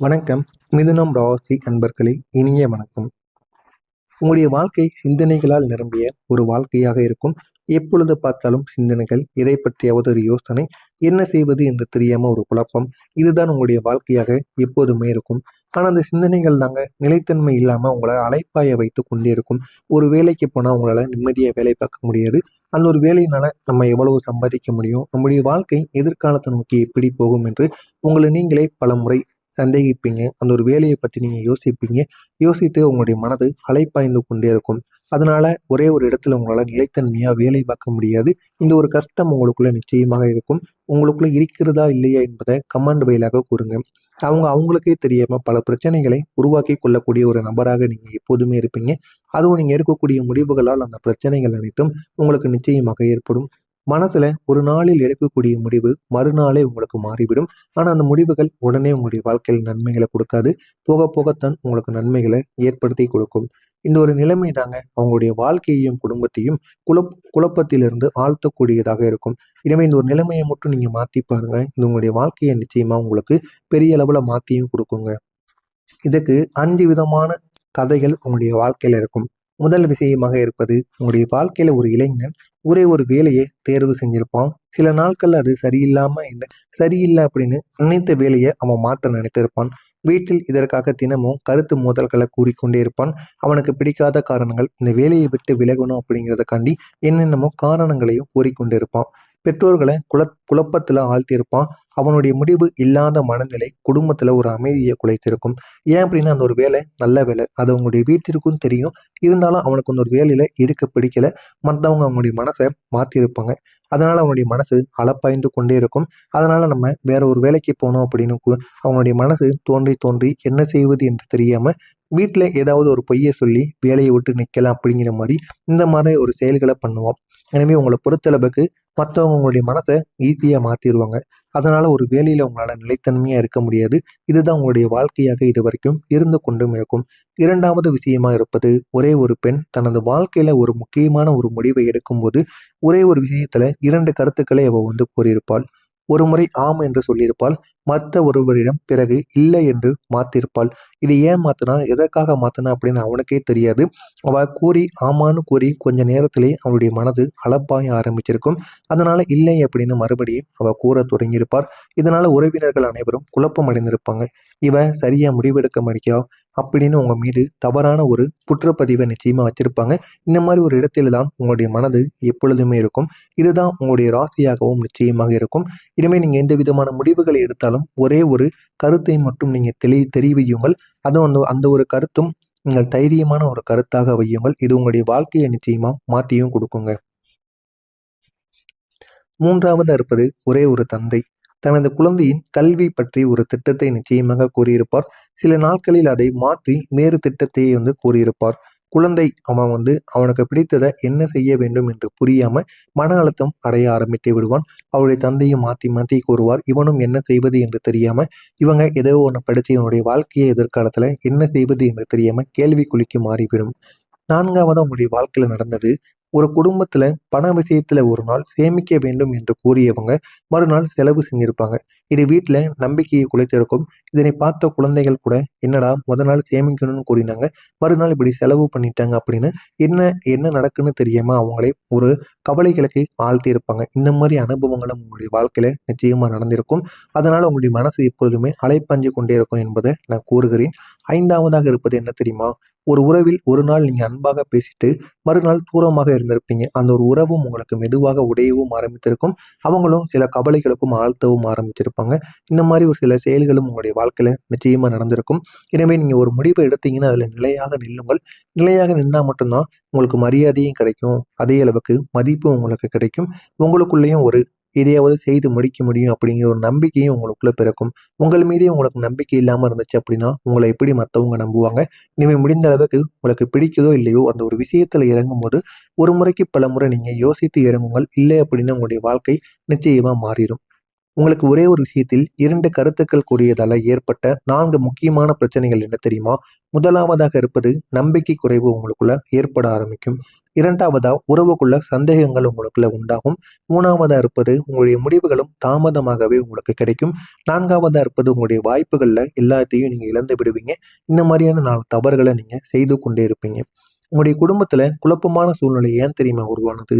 வணக்கம். மிதுனம் ராசி அன்பர்களே, இனிய வணக்கம். உங்களுடைய வாழ்க்கை சிந்தனைகளால் நிரம்பிய ஒரு வாழ்க்கையாக இருக்கும். எப்பொழுது பார்த்தாலும் சிந்தனைகள், எதை பற்றியாவது ஒரு யோசனை, என்ன செய்வது என்று தெரியாம ஒரு குழப்பம். இதுதான் உங்களுடைய வாழ்க்கையாக எப்போதுமே இருக்கும். ஆனால் அந்த சிந்தனைகள் தாங்க நிலைத்தன்மை இல்லாம உங்களை அலைப்பாய வைத்து கொண்டே இருக்கும். ஒரு வேலைக்கு போனால் உங்களால நிம்மதியாக வேலை பார்க்க முடியாது. அந்த ஒரு வேலையினால நம்ம எவ்வளவு சம்பாதிக்க முடியும், நம்முடைய வாழ்க்கை எதிர்காலத்தை நோக்கி எப்படி போகும் என்று உங்களை நீங்களே பல முறை சந்தேகிப்பீங்க. அந்த ஒரு வேலையை பற்றி நீங்கள் யோசிப்பீங்க. யோசித்து உங்களுடைய மனது அலைப்பாய்ந்து கொண்டே இருக்கும். அதனால ஒரே ஒரு இடத்துல உங்களால் நிலைத்தன்மையாக வேலை பார்க்க முடியாது. இந்த ஒரு கஷ்டம் உங்களுக்குள்ள நிச்சயமாக இருக்கும். உங்களுக்குள்ள இருக்கிறதா இல்லையா என்பதை கமெண்ட் வாயிலாக கூறுங்க. அவங்களுக்கே தெரியாம பல பிரச்சனைகளை உருவாக்கி கொள்ளக்கூடிய ஒரு நபராக நீங்க எப்போதுமே இருப்பீங்க. அதுவும் நீங்க எடுக்கக்கூடிய முடிவுகளால் அந்த பிரச்சனைகள் அனைத்தும் உங்களுக்கு நிச்சயமாக ஏற்படும். மனசுல ஒரு நாளில் எடுக்கக்கூடிய முடிவு மறுநாளே உங்களுக்கு மாறிவிடும். ஆனா அந்த முடிவுகள் உடனே உங்களுடைய வாழ்க்கையில் நன்மைகளை கொடுக்காது. போக போகத்தான் உங்களுக்கு நன்மைகளை ஏற்படுத்தி கொடுக்கும். இந்த ஒரு நிலைமை தாங்க அவங்களுடைய வாழ்க்கையையும் குடும்பத்தையும் குழப்பத்திலிருந்து ஆழ்த்தக்கூடியதாக இருக்கும். எனவே இந்த ஒரு நிலைமையை மட்டும் நீங்க மாத்தி பாருங்க. இது உங்களுடைய வாழ்க்கையை நிச்சயமா உங்களுக்கு பெரிய அளவுல மாத்தியும் கொடுக்குங்க. இதுக்கு 5 விதமான கதைகள் உங்களுடைய வாழ்க்கையில இருக்கும். முதல் விஷயமாக இருப்பது, உங்களுடைய வாழ்க்கையில ஒரு இளைஞன் ஒரே ஒரு வேலையை தேர்வு செஞ்சிருப்பான். சில நாட்கள்ல அது சரியில்லை அப்படின்னு நினைத்த வேலையை அவன் மாற்ற நினைத்திருப்பான். வீட்டில் இதற்காக தினமும் கருத்து மோதல்களை கூறிக்கொண்டே இருப்பான். அவனுக்கு பிடிக்காத காரணங்கள், இந்த வேலையை விட்டு விலகணும் அப்படிங்கிறதுக்காண்டி என்னென்னமோ காரணங்களையும் கூறிக்கொண்டு இருப்பான். பெற்றோர்களை குழப்பத்துல ஆழ்த்தியிருப்பான். அவனுடைய முடிவு இல்லாத மனநிலை குடும்பத்துல ஒரு அமைதியை குலைத்திருக்கும். ஏன் அப்படின்னா அந்த ஒரு வேலை நல்ல வேலை, அது அவங்களுடைய வீட்டிற்கும் தெரியும். இருந்தாலும் அவனுக்கு அந்த ஒரு வேலையில இருக்க பிடிக்கல. மற்றவங்க அவங்களுடைய மனசை மாற்றியிருப்பாங்க. அதனால அவனுடைய மனசு அலப்பாய்ந்து கொண்டே இருக்கும். அதனால நம்ம வேற ஒரு வேலைக்கு போனோம் அப்படின்னு அவனுடைய மனசு தோன்றி தோன்றி என்ன செய்வது என்று தெரியாம வீட்டில் ஏதாவது ஒரு பொய்யை சொல்லி வேலையை விட்டு நிற்கலாம் அப்படிங்கிற மாதிரி இந்த மாதிரி ஒரு செயல்களை பண்ணுவோம். எனவே உங்களை பொறுத்தளவுக்கு மற்றவங்க உங்களுடைய மனசை ஈஸியாக மாற்றிடுவாங்க. அதனால ஒரு வேலையில உங்களால நிலைத்தன்மையா இருக்க முடியாது. இதுதான் உங்களுடைய வாழ்க்கையாக இது வரைக்கும் இருந்து கொண்டும் இருக்கும். இரண்டாவது விஷயமா இருப்பது, ஒரே ஒரு பெண் தனது வாழ்க்கையில ஒரு முக்கியமான ஒரு முடிவை எடுக்கும்போது ஒரே ஒரு விஷயத்துல 2 கருத்துக்களை அவ கூறியிருப்பாள். ஒரு முறை ஆம் என்று சொல்லியிருப்பாள். மற்ற ஒருவரிடம் பிறகு இல்லை என்று மாத்திருப்பாள். இது ஏன் மாத்தினா, எதற்காக மாத்தினா அப்படின்னு அவனுக்கே தெரியாது. அவ ஆமான்னு கூறி கொஞ்ச நேரத்திலே அவளுடைய மனது அலப்பாய ஆரம்பிச்சிருக்கும். அதனால இல்லை அப்படின்னு மறுபடியும் அவ கூற தொடங்கியிருப்பார். இதனால உறவினர்கள் அனைவரும் குழப்பம் அடைந்திருப்பாங்க. இவ சரியா முடிவெடுக்க மாட்டியா அப்படின்னு உங்க மீது தவறான ஒரு குற்றப்பதிவை நிச்சயமா வச்சிருப்பாங்க. இந்த மாதிரி ஒரு இடத்துல தான் உங்களுடைய மனது எப்பொழுதுமே இருக்கும். இதுதான் உங்களுடைய ராசியாகவும் நிச்சயமாக இருக்கும். இனிமேல் நீங்க எந்த விதமான முடிவுகளை எடுத்தாலும் ஒரே ஒரு கருத்தை மட்டும் நீங்க தெரிவியுங்கள். அதுவும் அந்த ஒரு கருத்தும் நீங்கள் தைரியமான ஒரு கருத்தாக வையுங்கள். இது உங்களுடைய வாழ்க்கையை நிச்சயமா மாற்றியும் கொடுக்குங்க. மூன்றாவது இருப்பது, ஒரே ஒரு தந்தை தனது குழந்தையின் கல்வி பற்றி ஒரு திட்டத்தை நிச்சயமாக கூறியிருப்பார். சில நாட்களில் அதை மாற்றி வேறு திட்டத்தை கூறியிருப்பார். குழந்தை அவனுக்கு பிடித்ததை என்ன செய்ய வேண்டும் என்று புரியாம மன அழுத்தம் அடைய ஆரம்பித்து விடுவான். அவருடைய தந்தையும் மாற்றி மாற்றி கூறுவார். இவனும் என்ன செய்வது என்று தெரியாம இவங்க ஏதோ ஒன்று படித்து இவனுடைய வாழ்க்கையை எதிர்காலத்துல என்ன செய்வது என்று தெரியாம கேள்விக்குறிக்கு மாறிவிடும். நான்காவது உங்களுடைய வாழ்க்கையில நடந்தது, ஒரு குடும்பத்துல பண விஷயத்துல ஒரு நாள் சேமிக்க வேண்டும் என்று கூறியவங்க மறுநாள் செலவு செஞ்சிருப்பாங்க. இது வீட்டுல நம்பிக்கையை குலைத்திருக்கும். இதனை பார்த்த குழந்தைகள் கூட என்னடா முத நாள் சேமிக்கணும்னு கூறினாங்க, மறுநாள் இப்படி செலவு பண்ணிட்டாங்க அப்படின்னு என்ன என்ன நடக்குன்னு தெரியாம அவங்களே ஒரு கவலைகளுக்கு ஆழ்த்தி இருப்பாங்க. இந்த மாதிரி அனுபவங்களும் உங்களுடைய வாழ்க்கையில நிச்சயமா நடந்திருக்கும். அதனால உங்களுடைய மனசு எப்பொழுதுமே அலைப்பாஞ்சு கொண்டே இருக்கும் என்பதை நான் கூறுகிறேன். ஐந்தாவதாக இருப்பது என்ன தெரியுமா? ஒரு உறவில் ஒரு நாள் நீங்க அன்பாக பேசிட்டு மறுநாள் தூரமாக இருந்திருப்பீங்க. அந்த ஒரு உறவும் உங்களுக்கு மெதுவாக உடையவும் ஆரம்பித்திருக்கும். அவங்களும் சில கவலைகளுக்கும் ஆழ்த்தவும் ஆரம்பிச்சிருப்பாங்க. இந்த மாதிரி ஒரு சில செயல்களும் உங்களுடைய வாழ்க்கையில நிச்சயமா நடந்திருக்கும். எனவே நீங்க ஒரு முடிவை எடுத்தீங்கன்னா அதுல நிலையாக நில்லுங்கள். நிலையாக நின்னா மட்டும்தான் உங்களுக்கு மரியாதையும் கிடைக்கும். அதே அளவுக்கு மதிப்பும் உங்களுக்கு கிடைக்கும். உங்களுக்குள்ளேயும் ஒரு எதையாவது செய்து முடிக்க முடியும் அப்படிங்கிற ஒரு நம்பிக்கையும் உங்களுக்குள்ள பிறக்கும். உங்கள் மீதே உங்களுக்கு நம்பிக்கை இல்லாம இருந்துச்சு அப்படின்னா உங்களை எப்படி மற்றவங்க நம்புவாங்க? இனிமே முடிந்த அளவுக்கு உங்களுக்கு பிடிக்குதோ இல்லையோ அந்த ஒரு விஷயத்துல இறங்கும்போது ஒரு முறைக்கு பல முறை நீங்க யோசித்து இறங்குங்கள். இல்லை அப்படின்னா உங்களுடைய வாழ்க்கை நிச்சயமா மாறிடும். உங்களுக்கு ஒரே ஒரு விஷயத்தில் 2 கருத்துக்கள் கூறியதால ஏற்பட்ட 4 முக்கியமான பிரச்சனைகள் என்ன தெரியுமா? முதலாவதாக இருப்பது நம்பிக்கை குறைவு உங்களுக்குள்ள ஏற்பட ஆரம்பிக்கும். 2வதா உறவுக்குள்ள சந்தேகங்கள் உங்களுக்குள்ள உண்டாகும். 3வதா இருப்பது உங்களுடைய முடிவுகளும் தாமதமாகவே உங்களுக்கு கிடைக்கும். 4வதா இருப்பது உங்களுடைய வாய்ப்புகள்ல எல்லாத்தையும் நீங்க இழந்து விடுவீங்க. இந்த மாதிரியான 4 தவறுகளை நீங்க செய்து கொண்டே இருப்பீங்க. உங்களுடைய குடும்பத்துல குழப்பமான சூழ்நிலை ஏன் தெரியுமா உருவானது?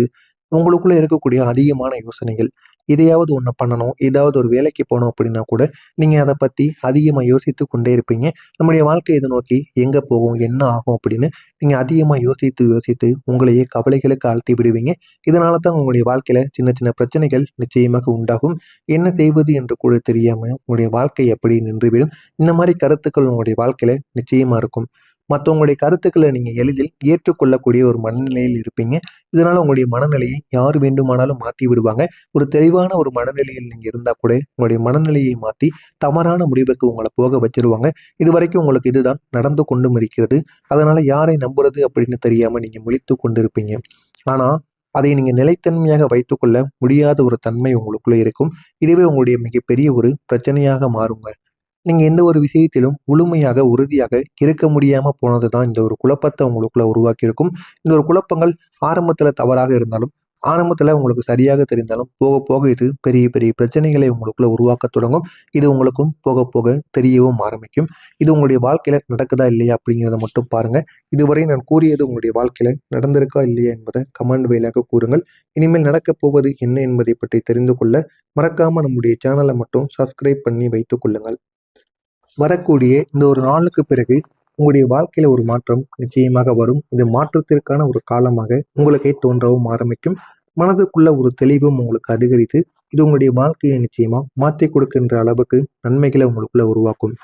உங்களுக்குள்ள இருக்கக்கூடிய அதிகமான யோசனைகள். இதையாவது ஒண்ணு பண்ணணும், ஏதாவது ஒரு வேலைக்கு போணும் அப்படின்னா கூட, நீங்க அத பத்தி அதிகமா யோசித்துக் கொண்டே இருப்பீங்க. நம்முடைய வாழ்க்கை இத நோக்கி எங்க போகும்? என்ன ஆகும்? அப்படின்னு நீங்க அதிகமா யோசித்து, யோசித்து உங்களையே கவலைகளுக்கு ஆழ்த்தி விடுவீங்க. இதனால தான் உங்களுடைய வாழ்க்கையில சின்ன, சின்ன பிரச்சனைகள் நிச்சயமாக உண்டாகும். என்ன செய்வது என்று கூட தெரியாம உங்களுடைய வாழ்க்கை அப்படி நின்றுவிடும். இந்த மாரி கருத்துக்கள் உங்களுடைய வாழ்க்கையில நிச்சயமா இருக்கும். மத்தவங்களுடைய கருத்துக்கள நீங்க எளிதில் ஏற்றுக்கொள்ளக்கூடிய ஒரு மனநிலையில் இருப்பீங்க. இதனால உங்களுடைய மனநிலையை யார் வேண்டுமானாலும் மாத்தி விடுவாங்க. ஒரு தெளிவான ஒரு மனநிலையில் நீங்க இருந்தா கூட, உங்களுடைய மனநிலையை மாத்தி தவறான முடிவுக்கு உங்கள போக வச்சுருவாங்க. இதுவரைக்கும் உங்களுக்கு இதுதான் நடந்து கொண்டும் இருக்கிறது. அதனால யாரை நம்புறது அப்படின்னு தெரியாம நீங்க முழித்துக் கொண்டிருப்பீங்க. ஆனா, அதை நீங்க நிலைத்தன்மையாக வைத்துக்கொள்ள முடியாத ஒரு தன்மை உங்களுக்குள்ள இருக்கும். இதுவே உங்களுடைய மிகப்பெரிய ஒரு பிரச்சனையாக மாறுங்க. நீங்க எந்த ஒரு விஷயத்திலும் முழுமையாக, உறுதியாக இருக்க முடியாம போனது தான் இந்த ஒரு குழப்பத்த உங்களுக்குள்ள உருவாக்கியிருக்கும். இந்த ஒரு குழப்பங்கள் ஆரம்பத்துல தவறாக இருந்தாலும், ஆரம்பத்துல உங்களுக்கு சரியாக தெரிந்தாலும், போக போக இது பெரிய பெரிய பிரச்சனைகளை உங்களுக்குள்ள உருவாக்கத் தொடங்கும். இது உங்களுக்கும் போக போக தெரியவும் ஆரம்பிக்கும். இது உங்களுடைய வாழ்க்கையில நடக்குதா இல்லையா அப்படிங்கிறத மட்டும் பாருங்க. இதுவரை நான் கூறியது உங்களுடைய வாழ்க்கையில நடந்திருக்கா இல்லையா என்பதை கமெண்ட் வாயிலாக கூறுங்கள். இனிமேல் நடக்கப் போவது என்ன என்பதை பற்றி தெரிந்து கொள்ள மறக்காம நம்முடைய சேனலை மட்டும் சப்ஸ்கிரைப் பண்ணி வைத்துக் கொள்ளுங்கள். வரக்கூடிய இந்த ஒரு நாளுக்கு பிறகு உங்களுடைய வாழ்க்கையில ஒரு மாற்றம் நிச்சயமாக வரும். இது மாற்றத்திற்கான ஒரு காலமாக உங்களுக்கே தோன்றவும் ஆரம்பிக்கும். மனதுக்குள்ள ஒரு தெளிவும் உங்களுக்கு அதிகரித்து இது உங்களுடைய வாழ்க்கையை நிச்சயமா மாற்றி கொடுக்கின்ற அளவுக்கு நன்மைகளை உங்களுக்குள்ள உருவாக்கும்.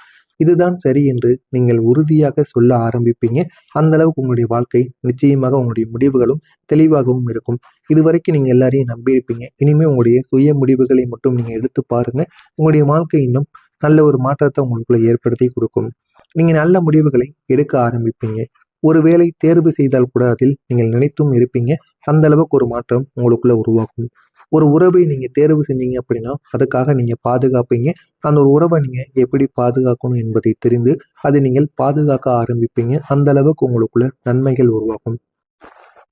இதுதான் சரி என்று நீங்கள் உறுதியாக சொல்ல ஆரம்பிப்பீங்க. அந்த அளவுக்கு உங்களுடைய வாழ்க்கை நிச்சயமாக உங்களுடைய முடிவுகளும் தெளிவாகவும் இருக்கும். இதுவரைக்கும் நீங்க எல்லாரையும் நம்பியிருப்பீங்க. இனிமே உங்களுடைய சுய முடிவுகளை மட்டும் நீங்க எடுத்து பாருங்க. உங்களுடைய வாழ்க்கை இன்னும் நல்ல ஒரு மாற்றத்தை உங்களுக்குள்ள ஏற்படுத்தி கொடுக்கும். நீங்க நல்ல முடிவுகளை எடுக்க ஆரம்பிப்பீங்க. ஒரு வேளை தேர்வு செய்தால் கூட அதில் நீங்கள் நினைத்தும் இருப்பீங்க. அந்த அளவுக்கு ஒரு மாற்றம் உங்களுக்குள்ள உருவாக்கும். ஒரு உறவை நீங்க தேர்வு செஞ்சீங்க அப்படின்னா அதுக்காக நீங்க பாதுகாப்பீங்க. அந்த ஒரு உறவை நீங்க எப்படி பாதுகாக்கணும் என்பதை தெரிந்து அதை நீங்கள் பாதுகாக்க ஆரம்பிப்பீங்க. அந்த அளவுக்கு உங்களுக்குள்ள நன்மைகள் உருவாகும்.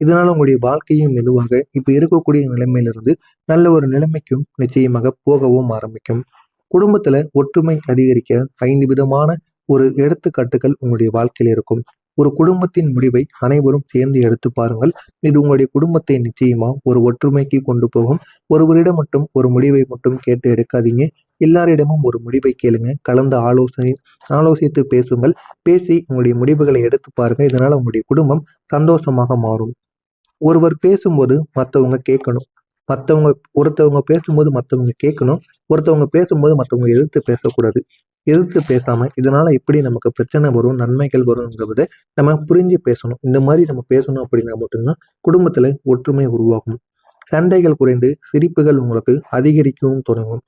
இதனால உங்களுடைய வாழ்க்கையும் மெதுவாக இப்ப இருக்கக்கூடிய நிலைமையிலிருந்து நல்ல ஒரு நிலைமைக்கும் நிச்சயமாக போகவும் ஆரம்பிக்கும். குடும்பத்துல ஒற்றுமை அதிகரிக்க 5 விதமான ஒரு எடுத்துக்காட்டுகள் உங்களுடைய வாழ்க்கையில் இருக்கும். ஒரு குடும்பத்தின் முடிவை அனைவரும் சேர்ந்து எடுத்து பாருங்கள். இது உங்களுடைய குடும்பத்தை நிச்சயமா ஒரு ஒற்றுமைக்கு கொண்டு போகும். ஒருவரிடம் மட்டும் ஒரு முடிவை மட்டும் கேட்டு எடுக்காதீங்க. எல்லாரிடமும் ஒரு முடிவை கேளுங்க. கலந்து ஆலோசித்து பேசுங்கள். பேசி உங்களுடைய முடிவுகளை எடுத்து பாருங்க. இதனால உங்களுடைய குடும்பம் சந்தோஷமாக மாறும். ஒருவர் பேசும்போது மத்தவங்க கேட்கணும். மத்தவங்க ஒருத்தவங்க பேசும்போது மத்தவங்க கேட்கணும். ஒருத்தவங்க பேசும்போது மத்தவங்க எதிர்த்து பேசக்கூடாது. எதிர்த்து பேசாம, இதனால எப்படி நமக்கு பிரச்சனை வரும், நன்மைகள் வரும்ங்கிறத நம்ம புரிஞ்சு பேசணும். இந்த மாரி நம்ம பேசணும் அப்படின்னா மட்டும்தான் குடும்பத்துல ஒற்றுமை உருவாகும். சண்டைகள் குறைந்து சிரிப்புகள் உங்களுக்கு அதிகரிக்கவும் தொடங்கும்.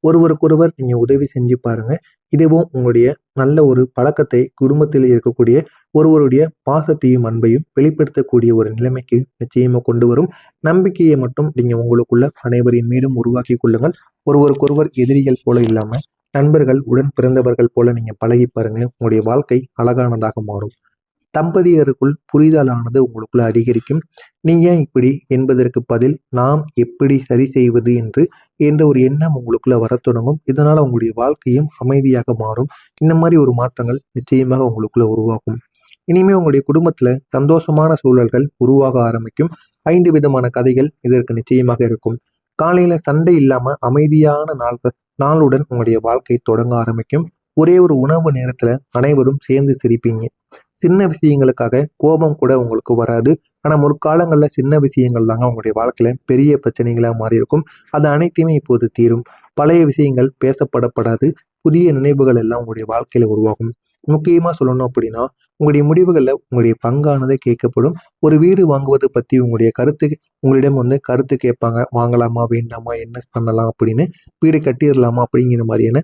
ஒருவருக்கொருவர் நீங்க உதவி செஞ்சு பாருங்க. இதுவும் உங்களுடைய நல்ல ஒரு பழக்கத்தை குடும்பத்தில் இருக்கக்கூடிய ஒருவருடைய பாசத்தையும் அன்பையும் வெளிப்படுத்தக்கூடிய ஒரு நிலைமைக்கு நிச்சயமா கொண்டு வரும். நம்பிக்கையை மட்டும் நீங்க உங்களுக்குள்ள அனைவரின் மீதும் உருவாக்கி கொள்ளுங்கள். ஒருவருக்கொருவர் எதிரிகள் போல இல்லாம நண்பர்கள், உடன் பிறந்தவர்கள் போல நீங்க பழகி பாருங்க. உங்களுடைய வாழ்க்கை அழகானதாக மாறும். தம்பதியருக்குள் புரிதலானது உங்களுக்குள்ள அதிகரிக்கும். நீ ஏன் இப்படி என்பதற்கு பதில் நாம் எப்படி சரி செய்வது என்ற ஒரு எண்ணம் உங்களுக்குள்ள வரத் தொடங்கும். இதனால உங்களுடைய வாழ்க்கையும் அமைதியாக மாறும். இந்த மாதிரி ஒரு மாற்றங்கள் நிச்சயமாக உங்களுக்குள்ள உருவாகும். இனிமே உங்களுடைய குடும்பத்துல சந்தோஷமான சூழல்கள் உருவாக ஆரம்பிக்கும். 5 விதமான கதைகள் இதற்கு நிச்சயமாக இருக்கும். காலையில சண்டை இல்லாம அமைதியான நாளுடன் உங்களுடைய வாழ்க்கை தொடங்க ஆரம்பிக்கும். ஒரே ஒரு உணவு நேரத்துல அனைவரும் சேர்ந்து சிரிப்பீங்க. சின்ன விஷயங்களுக்காக கோபம் கூட உங்களுக்கு வராது. ஆனா முற்காலங்கள்ல சின்ன விஷயங்கள் தாங்க உங்களுடைய வாழ்க்கையில பெரிய பிரச்சனைகளா மாறி இருக்கும். அது அனைத்தையுமே இப்போது தீரும். பழைய விஷயங்கள் பேசப்படப்படாது. புதிய நினைவுகள் எல்லாம் உங்களுடைய வாழ்க்கையில உருவாகும். முக்கியமா சொல்லணும் அப்படின்னா உங்களுடைய முடிவுகள்ல உங்களுடைய பங்கானது கேட்கப்படும். ஒரு வீடு வாங்குவது பத்தி உங்களிடம் கருத்து கேட்பாங்க. வாங்கலாமா வேண்டாமா, என்ன பண்ணலாம் அப்படின்னு, வீடு கட்டிடலாமா அப்படிங்கிற மாதிரியான